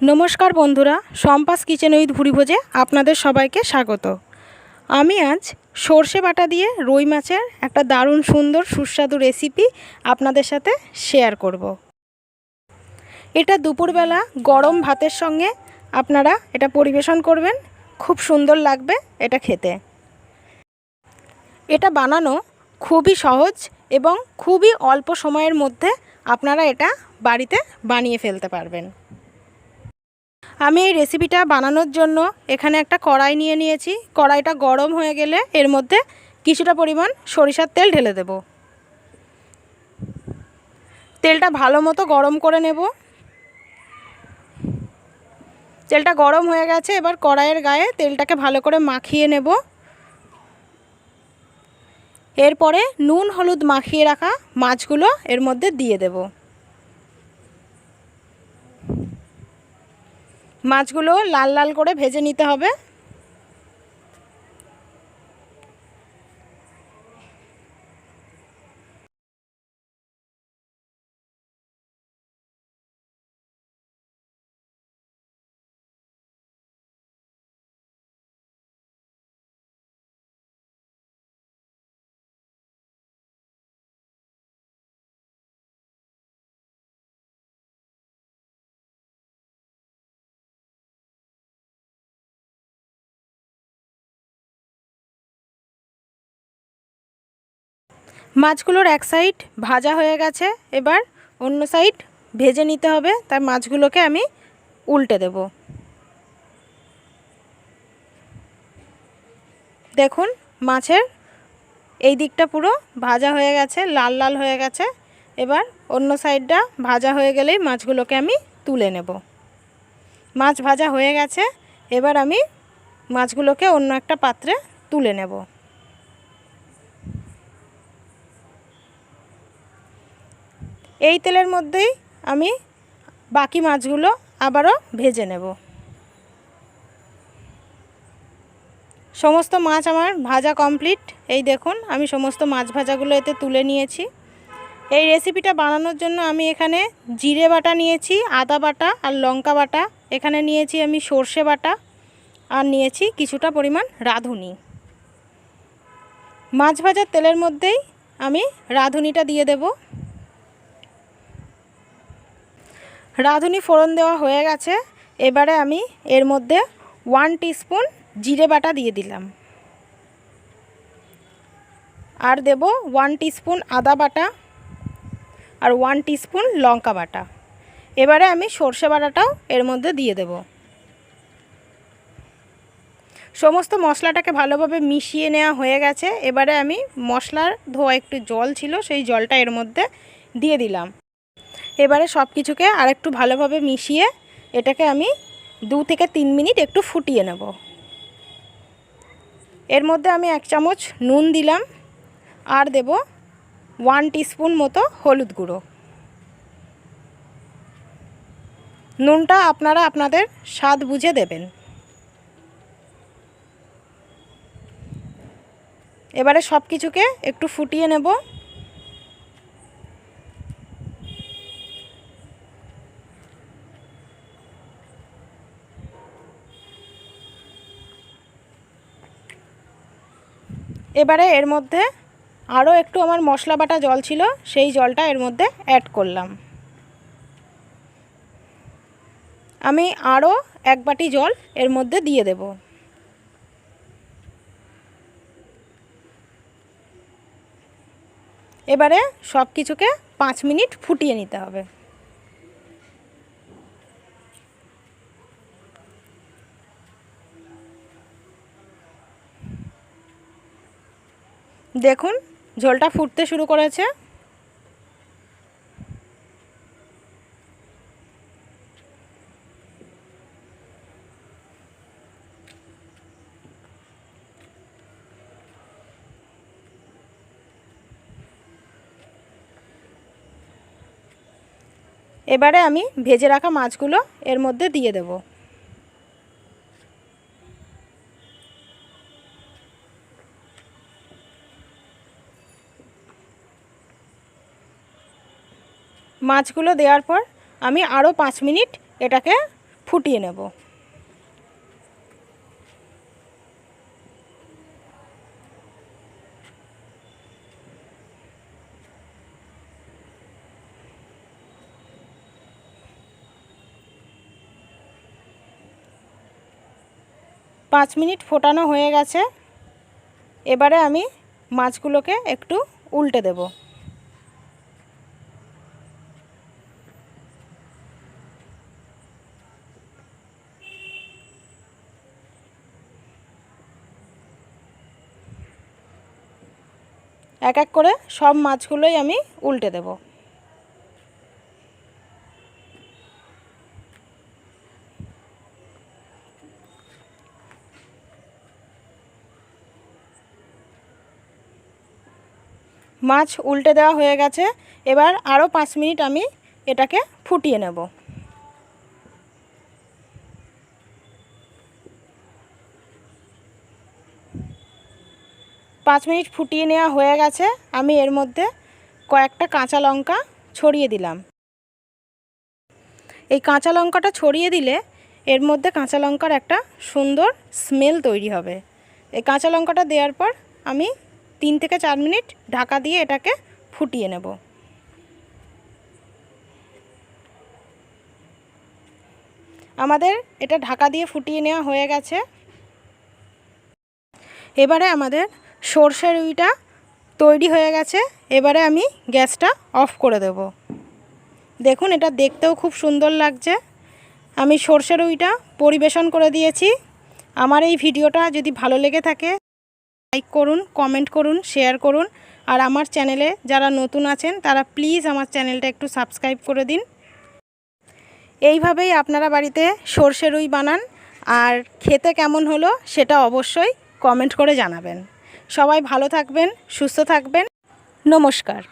नमस्कार बंधुरा शम्पास kitchen with भुरिभोजे आपनादेर सबाइके स्वागत। आमी आज सर्षे बाटा दिए रुई माछेर एकटा दारुण सुंदर सुस्वादु रेसिपि आपनादेर साथे शेयर करब। एटा दुपुरबेला गरम भातेर संगे आपनारा एटा परिवेशन करबेन, खूब सुंदर लागबे एटा खेते। एटा बानानो खूबই सहज एबं खूबই अल्प समयेर मध्य आपनारा एटा बाड़ीते बानिये फेलते पारबेन। आमी এই রেসিপিটা বানানোর জন্য এখানে একটা কড়াই নিয়ে নিয়েছি। কড়াইটা গরম হয়ে গেলে এর মধ্যে কিছুটা পরিমাণ সরিষার তেল ঢেলে দেব। তেলটা ভালো মতো গরম করে নেব। তেলটা গরম হয়ে গেছে, এবার কড়াইয়ের গায়ে তেলটাকে ভালো করে মাখিয়ে নেব। এরপরে নুন হলুদ মাখিয়ে রাখা মাছগুলো এর মধ্যে দিয়ে দেব। মাছগুলো লাল লাল করে ভেজে নিতে হবে। মাছগুলোর এক সাইড ভাজা হয়ে গেছে, এবার অন্য সাইড ভেজে নিতে হবে। তাই মাছগুলোকে আমি উল্টে দেব। দেখুন মাছের এই দিকটা পুরো ভাজা হয়ে গেছে, লাল লাল হয়ে গেছে। এবার অন্য সাইডটা ভাজা হয়ে গেলেই মাছগুলোকে আমি তুলে নেব। মাছ ভাজা হয়ে গেছে, এবার আমি মাছগুলোকে অন্য একটা পাত্রে তুলে নেব। এই তেলের মধ্যেই আমি বাকি মাছগুলো আবারও ভেজে নেব। সমস্ত মাছ আমার ভাজা কমপ্লিট। এই দেখুন আমি সমস্ত মাছ ভাজাগুলো এতে তুলে নিয়েছি। এই রেসিপিটা বানানোর জন্য আমি এখানে জিরে বাটা নিয়েছি, আদা বাটা আর লঙ্কা বাটা, এখানে নিয়েছি আমি সর্ষে বাটা, আর নিয়েছি কিছুটা পরিমাণ রাঁধুনি। মাছ ভাজার তেলের মধ্যেই আমি রাঁধুনিটা দিয়ে দেব। রাঁধুনি ফোড়ন দেওয়া হয়ে গেছে, এবারে আমি এর মধ্যে 1 টিস্পুন জিরে বাটা দিয়ে দিলাম, আর দেব 1 টিস্পুন আদা বাটা আর 1 টিস্পুন লঙ্কা বাটা। এবারে আমি সর্ষে বাটাটাও এর মধ্যে দিয়ে দেব। সমস্ত মশলাটাকে ভালোভাবে মিশিয়ে নেওয়া হয়ে গেছে। এবারে আমি মশলার ধোয়া একটু জল ছিল, সেই জলটা এর মধ্যে দিয়ে দিলাম। এবারে সব কিছুকে আরেকটু ভালোভাবে মিশিয়ে এটাকে আমি 2 থেকে 3 মিনিট একটু ফুটিয়ে নেব। এর মধ্যে আমি 1 চামচ নুন দিলাম, আর দেব 1 টিস্পুন মতো হলুদ গুঁড়ো। নুনটা আপনারা আপনাদের স্বাদ বুঝে দেবেন। এবারে সব কিছুকে একটু ফুটিয়ে নেব। এবারে এর মধ্যে আরও একটু আমার মশলা বাটা জল ছিল, সেই জলটা এর মধ্যে অ্যাড করলাম। আমি আরও 1 বাটি জল এর মধ্যে দিয়ে দেব। এবারে সব কিছুকে 5 মিনিট ফুটিয়ে নিতে হবে। দেখুন ঝোলটা ফুটতে শুরু করেছে। এবারে আমি ভেজে রাখা মাছগুলো এর মধ্যে দিয়ে দেব। মাছগুলো দেওয়ার পর আমি আরও 5 মিনিট এটাকে ফুটিয়ে নেব। পাঁচ মিনিট ফোটানো হয়ে গেছে। এবারে আমি মাছগুলোকে একটু উল্টে দেব। এক এক করে সব মাছগুলোই আমি উল্টে দেব। মাছ উল্টে দেওয়া হয়ে গেছে। এবার আরও 5 মিনিট আমি এটাকে ফুটিয়ে নেব। 5 মিনিট ফুটিয়ে নেওয়া হয়ে গেছে। আমি এর মধ্যে কয়েকটা কাঁচা লঙ্কা ছড়িয়ে দিলাম। এই কাঁচা লঙ্কাটা ছড়িয়ে দিলে এর মধ্যে কাঁচা লঙ্কার একটা সুন্দর স্মেল তৈরি হবে। এই কাঁচা লঙ্কাটা দেওয়ার পর আমি 3 থেকে 4 মিনিট ঢাকা দিয়ে এটাকে ফুটিয়ে নেব। আমাদের এটা ঢাকা দিয়ে ফুটিয়ে নেওয়া হয়ে গেছে। এবারে আমাদের সর্ষে রুইটা তৈরি হয়ে গেছে। এবারে আমি গ্যাসটা অফ করে দেব। দেখুন, এটা দেখতেও খুব সুন্দর লাগছে। আমি সর্ষে রুইটা পরিবেশন করে দিয়েছি। আমার এই ভিডিওটা যদি ভালো লেগে থাকে লাইক করুন, কমেন্ট করুন, শেয়ার করুন। আর আমার চ্যানেলে যারা নতুন আছেন তারা প্লিজ আমার চ্যানেলটা একটু সাবস্ক্রাইব করে দিন। এইভাবেই আপনারা বাড়িতে সর্ষে রুই বানান, আর খেতে কেমন হলো সেটা অবশ্যই কমেন্ট করে জানাবেন। সবাই ভালো থাকবেন, সুস্থ থাকবেন। নমস্কার।